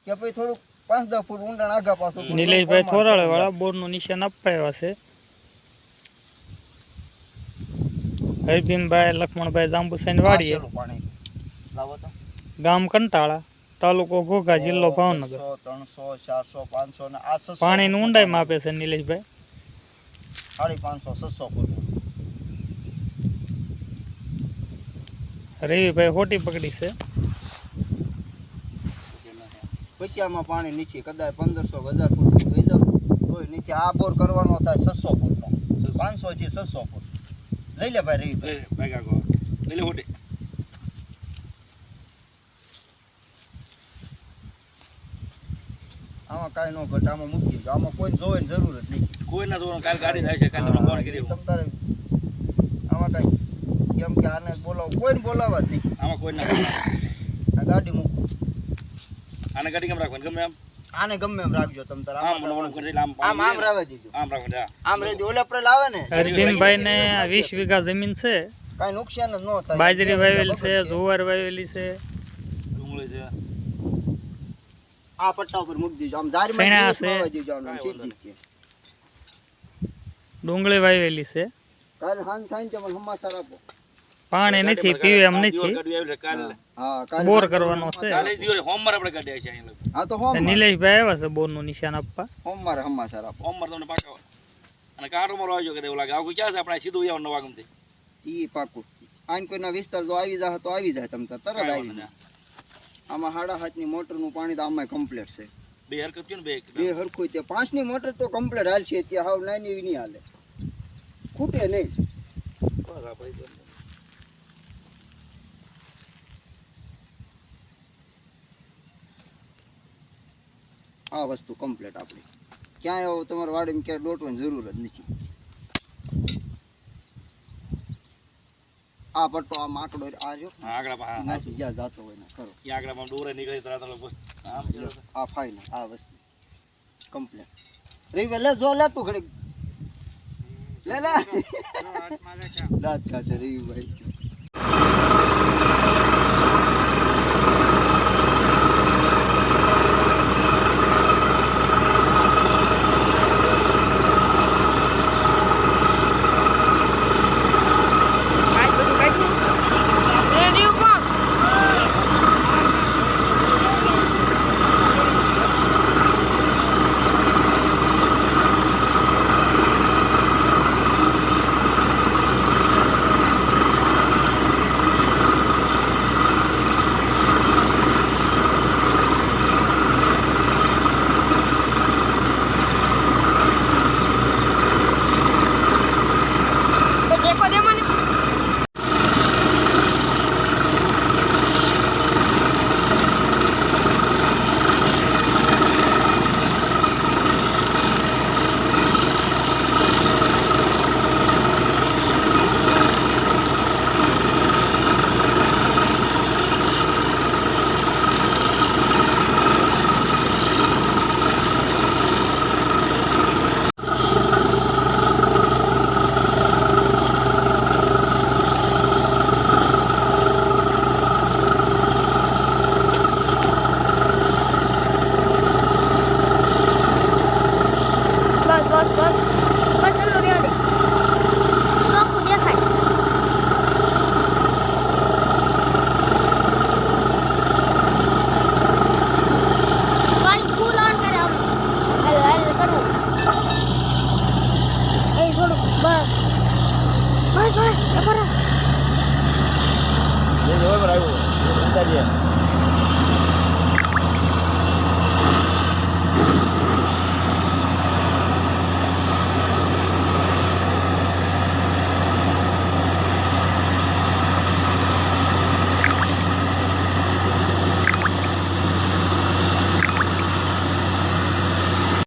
કે ભાઈ થોડુંક 5-10 ફૂટ ઊંડાણ આગા પાછું. નિલેશભાઈ થોરાળે વાળા બોરનું નિશાન અપાવ્યા છે. હરભીમભાઈ લક્ષ્મણભાઈ જાંબુસાઈની વાડીએ. ગામ કંટાળા, તાલુકો ઘોઘા, જિલ્લો ભાવનગર. 300 400 500 ને આ 600 પાણીની ઊંડાઈ માપે છે નિલેશભાઈ. 550 600 ફૂટ. રવિભાઈ હોટી પકડી છે. પછી આમાં પાણી નીચે કદાચ 1500 1000 ફૂટ વહી જાવ તોય નીચે આ બોર કરવાનો થાય 600 ફૂટનો. 500 થી 600 ફૂટ લઈ લે ભાઈ રવિભાઈ. લઈ લે હોટી. આમાં કાંઈ ન ઘટ, આમાં મૂકી દીધું. આમાં કોઈ જોવાની જરૂર જ નહીં. કોઈ ના જોવાનું, કાલ ગાડી થાય છે, કાલ તમને ફોન કરી તમ તારે આમાં કાંઈ કેમ કે આને બોલાવો, કોઈને બોલાવવા જ નહીં. આમાં કોઈ ના આ ગાડી મૂકો. આને ગાડી કેમ રાખવાની ગમે એમ આને ગમે એમ રાખજો તમ તારે. આમ બોલવાનું કરી દે, આમ રહેવા દેજો. આમ રાખવાનું. આમ રહી દે. ઓલા પર લાવે ને હરભીમભાઈ ને 20 વીઘા જમીન છે. કાંઈ નુકસાન જ ન થાય. બાજરી વાવેલી છે, જુવાર વાવેલી છે, ડુંગળી છે. આ પટ્ટા ઉપર મૂકી દીજો. આમ જારી શેણા માં છે. વાવી દીજો. આમ સીધી જ. ડુંગળી વાવેલી છે. કાલે હાંજ થાય ને મને સમાચાર આપો. પાણી નથી, પીવે એમ નથી. હા કાલે બોર કરવાનો છે. કાલે દિવસે હોમવાર આપણે કાઢ્યા છે અહીંયા. હા તો હોમ નિલેશભાઈ આવ્યા છે બોરનું નિશાન આપવા. હોમવારે સમાચાર આપો. હોમવાર તમને પાકા અને કાંટો મારો આવજો કે એવું લાગે આવું ક્યાં છે આપણે સીધું આવવાનું નવા ગમતી ઈ પાકું. આન કોઈના વિસ્તાર જો આવી જાય તો આવી જાય. તમ તરત આવી જાય. આમાં 7.5 ની મોટરનું પાણી તો આમાં કમ્પ્લીટ છે. બે હરકત થયું ને બે હરખું તે 5 ની મોટર તો કમ્પ્લીટ હાલ છે. ત્યાં હાવ નાની એવી નહીં હાલે, ખૂટે નહીં. આ વસ્તુ કમ્પ્લીટ આપણી. ક્યાંય આવો તમારે વાડીમાં ક્યાંય દોટવાની જરૂર જ નથી. આ પટ્ટો આ માકડો આ જો આગળ નાસી જ્યાં જાતો હોય ને કરો. આગળ ડોરે નીકળી તરત આ ફાઈનલ આ વસ્તુ કમ્પ્લીટ. રવિ લે જો લે તું ઘડી લે લે દાંત કાઢે રવિભાઈ. બરાબર આવ્યું